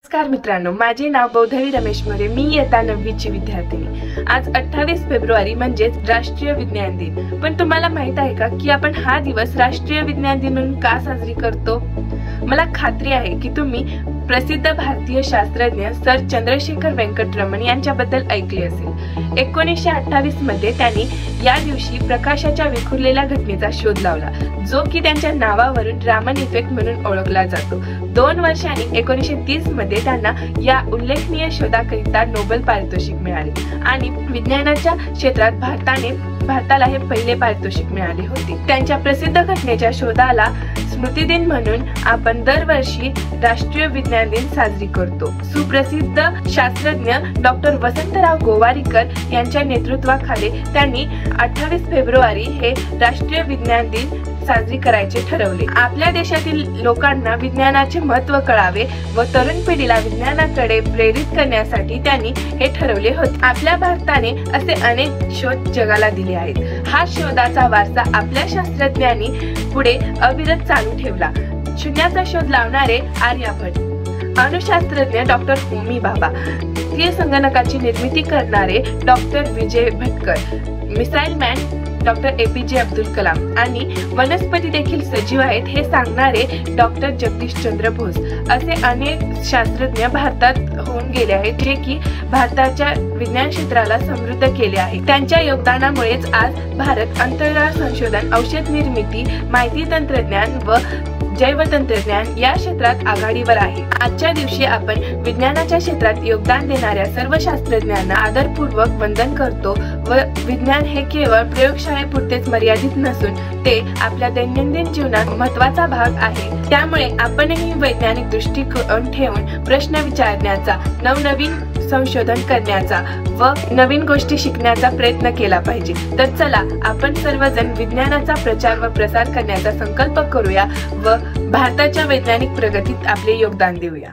नमस्कार मित्रांनो, माझे नाव बौद्धवी रमेश मोरे। मी इयत्ता 9वीची विद्यार्थिनी। आज 28 फेब्रुवारी म्हणजे राष्ट्रीय विज्ञान दिन। पण तुम्हाला माहित आहे का की आपण हा दिवस राष्ट्रीय विज्ञान दिन म्हणून का साजरी करतो? मला खात्री आहे की तुम्ही प्रसिद्ध भारतीय शास्त्रज्ञ सर चंद्रशेखर वेंकट रमण यांच्याबद्दल ऐकले असेल। 1928 मध्ये त्यांनी या दिवशी प्रकाशाच्या विखुरलेल्या घटनेचा शोध लावला, जो की त्यांच्या नावावरून रामन इफेक्ट म्हणून ओळखला जातो। 2 वर्षांनी 1930 मध्ये त्यांना या उल्लेखनीय शोधाकरिता नोबेल पारितोषिक मिळाले आणि विज्ञानाच्या क्षेत्रात भारताला हे पहिले पारितोषिक मिळाले होते। त्यांच्या प्रसिद्ध घटनेच्या शोधाला स्मृती दिन म्हणून आपण दरवर्षी राष्ट्रीय विज्ञान दिन साजरी करतो। सुप्रसिद्ध शास्त्रज्ञ डॉक्टर वसंतराव गोवारीकर यांच्या नेतृत्वाखाली त्यांनी 28 फेब्रुवारी हे राष्ट्रीय विज्ञान दिन साजरी करायचे ठरवले। आपल्या देशातील लोकांना विज्ञानाचे महत्त्व कळावे व तरुण पिढीला विज्ञानाकडे प्रेरित करण्यासाठी त्यांनी हे ठरवले होते। आपल्या भारताने असे अनेक शोध जगाला दिले आहेत। हा शोधाचा वारसा आपल्या शास्त्रज्ञांनी पुढे अविरत चालू ठेवला। शून्याचा शोध लावणारे आर्यभट्ट, अणुशास्त्रज्ञ डॉक्टर होमी भाभा, स्थिर संगणकाची निर्मिती करणारे doctor Vijay Bhatkar, missile man doctor APJ Abdul Kalam आणि वनस्पती देखील सजीव आहेत हे सांगणारे डॉक्टर जगदीशचंद्र बोस असे अनेक शास्त्रज्ञ भारतात होऊन गेले आहेत, जे की भारताच्या विज्ञान क्षेत्राला समृद्ध केले आहे। त्यांच्या योगदानामुळेच आज भारत अंतराळ संशोधन, औषध निर्मिती, माहिती तंत्रज्ञान व जैव तंत्रज्ञान या क्षेत्रात आघाडीवर आहे। आजच्या दिवशी आपण विज्ञानाच्या क्षेत्रात योगदान देणाऱ्या सर्व शास्त्रज्ञांना आदरपूर्वक वंदन करतो व विज्ञान हे केवळ प्रयोगशाळेपुरतेच मर्यादित नसून ते आपल्या दैनंदिन जीवनात महत्त्वाचा भाग आहे। त्यामुळे आपणही वैज्ञानिक दृष्टिकोन ठेवून प्रश्न विचारण्याचा, नवनवीन संशोधन करण्याचा व नवीन गोष्टी शिकण्याचा प्रयत्न केला पाहिजे। तर चला आपण सर्वजण विज्ञानाचा प्रचार व प्रसार करण्याचा संकल्प करूया व भारताच्या वैज्ञानिक प्रगतीत आपले योगदान देऊया।